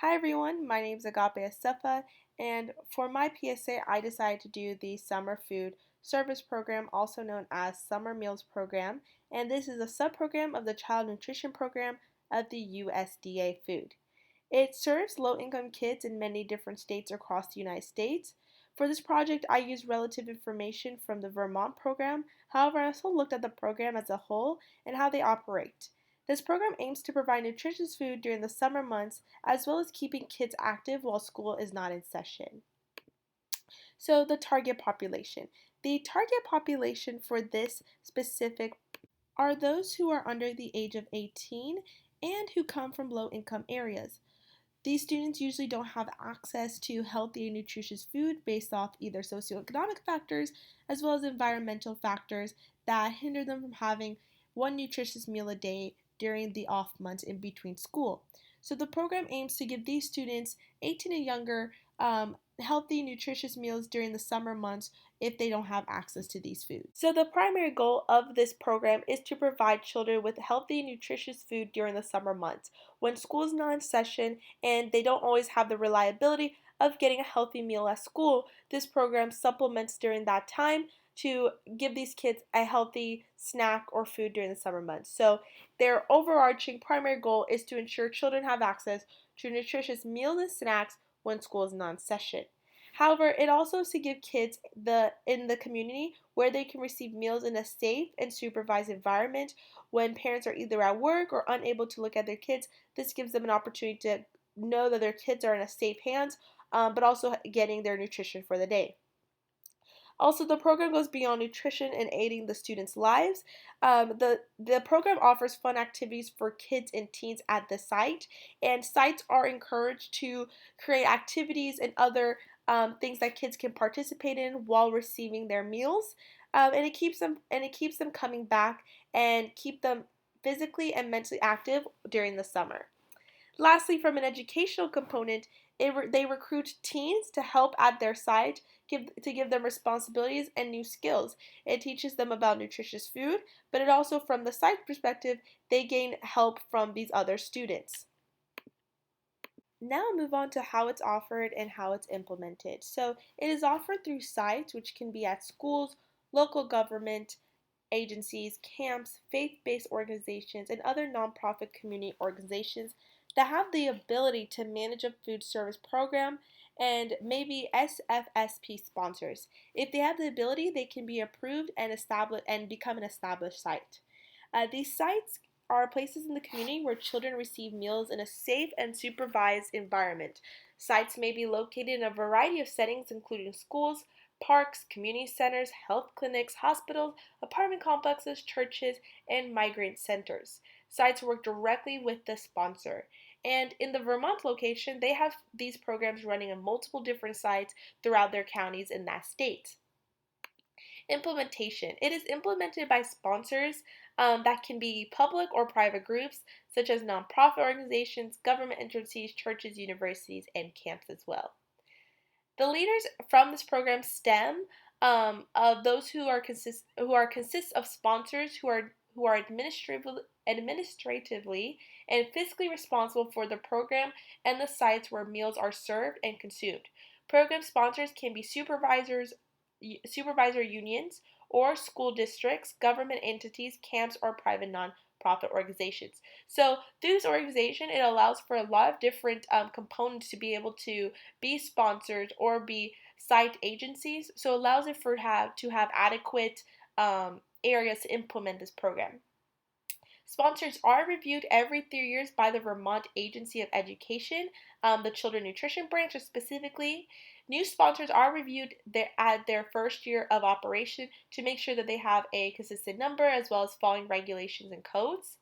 Hi everyone, my name is Agape Asefa, and for my PSA, I decided to do the Summer Food Service Program, also known as Summer Meals Program, and this is a subprogram of the Child Nutrition Program of the USDA Food. It serves low-income kids in many different states across the United States. For this project, I used relative information from the Vermont program. However, I also looked at the program as a whole and how they operate. This program aims to provide nutritious food during the summer months as well as keeping kids active while school is not in session. So, the target population. The target population for this specific are those who are under the age of 18 and who come from low income areas. These students usually don't have access to healthy and nutritious food based off either socioeconomic factors as well as environmental factors that hinder them from having one nutritious meal a day during the off months in between school. So the program aims to give these students 18 and younger healthy, nutritious meals during the summer months if they don't have access to these foods. So the primary goal of this program is to provide children with healthy, nutritious food during the summer months when school is not in session and they don't always have the reliability of getting a healthy meal at school. This program supplements during that time to give these kids a healthy snack or food during the summer months. So their overarching primary goal is to ensure children have access to nutritious meals and snacks when school is non-session. However, it also is to give kids in the community where they can receive meals in a safe and supervised environment when parents are either at work or unable to look at their kids. This gives them an opportunity to know that their kids are in a safe hands, but also getting their nutrition for the day. Also, the program goes beyond nutrition and aiding the students' lives. The program offers fun activities for kids and teens at the site, and sites are encouraged to create activities and other things that kids can participate in while receiving their meals. And it keeps them coming back and keep them physically and mentally active during the summer. Lastly, from an educational component, they recruit teens to help at their site, to give them responsibilities and new skills. It teaches them about nutritious food, but it also, from the site perspective, they gain help from these other students. Now I'll move on to how it's offered and how it's implemented. So it is offered through sites, which can be at schools, local government agencies, camps, faith-based organizations, and other nonprofit community organizations that have the ability to manage a food service program and maybe SFSP sponsors. If they have the ability, they can be approved and established and become an established site. These sites are places in the community where children receive meals in a safe and supervised environment. Sites may be located in a variety of settings, including schools, parks, community centers, health clinics, hospitals, apartment complexes, churches, and migrant centers. Sites work directly with the sponsor. And in the Vermont location, they have these programs running on multiple different sites throughout their counties in that state. Implementation. It is implemented by sponsors that can be public or private groups, such as nonprofit organizations, government agencies, churches, universities, and camps as well. The leaders from this program stem of those consists of sponsors who are administratively and fiscally responsible for the program and the sites where meals are served and consumed. Program sponsors can be supervisor unions or school districts, government entities, camps, or private nonprofit organizations. So through this organization, it allows for a lot of different components to be able to be sponsored or be site agencies. So it allows it to have adequate areas to implement this program. Sponsors are reviewed every 3 years by the Vermont Agency of Education, the Children Nutrition Branch specifically. New sponsors are reviewed at their first year of operation to make sure that they have a consistent number as well as following regulations and codes.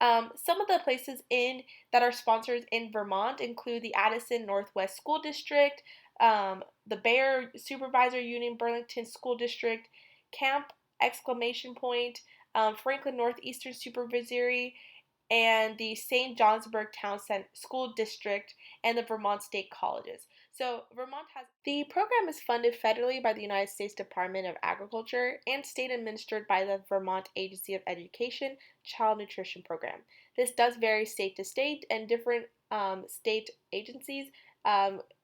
Some of the places that are sponsors in Vermont include the Addison Northwest School District, the Bear Supervisor Union Burlington School District, Camp Exclamation Point, Franklin Northeastern Supervisory, and the St. Johnsburg Townsend School District, and the Vermont State Colleges. So Vermont has the program is funded federally by the United States Department of Agriculture and state administered by the Vermont Agency of Education Child Nutrition Program. This does vary state to state, and different state agencies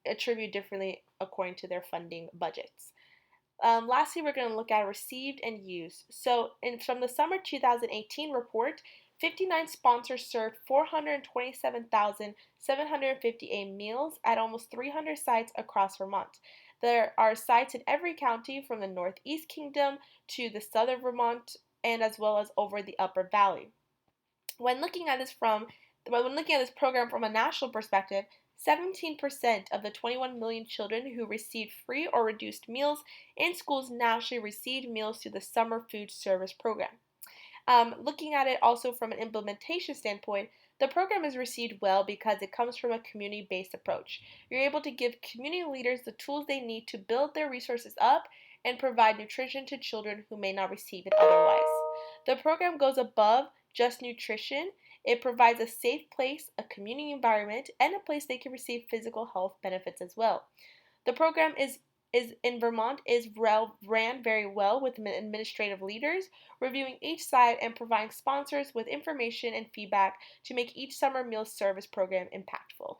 attribute differently according to their funding budgets. Lastly, we're going to look at received and used. From the summer 2018 report, 59 sponsors served 427,758 meals at almost 300 sites across Vermont. There are sites in every county from the Northeast Kingdom to the southern Vermont and as well as over the Upper Valley. When looking at this program from a national perspective, 17% of the 21 million children who received free or reduced meals in schools nationally received meals through the Summer Food Service Program. Looking at it also from an implementation standpoint, the program is received well because it comes from a community-based approach. You're able to give community leaders the tools they need to build their resources up and provide nutrition to children who may not receive it otherwise. The program goes above just nutrition. It provides a safe place, a community environment, and a place they can receive physical health benefits as well. The program is in Vermont is ran very well with administrative leaders, reviewing each site and providing sponsors with information and feedback to make each summer meal service program impactful.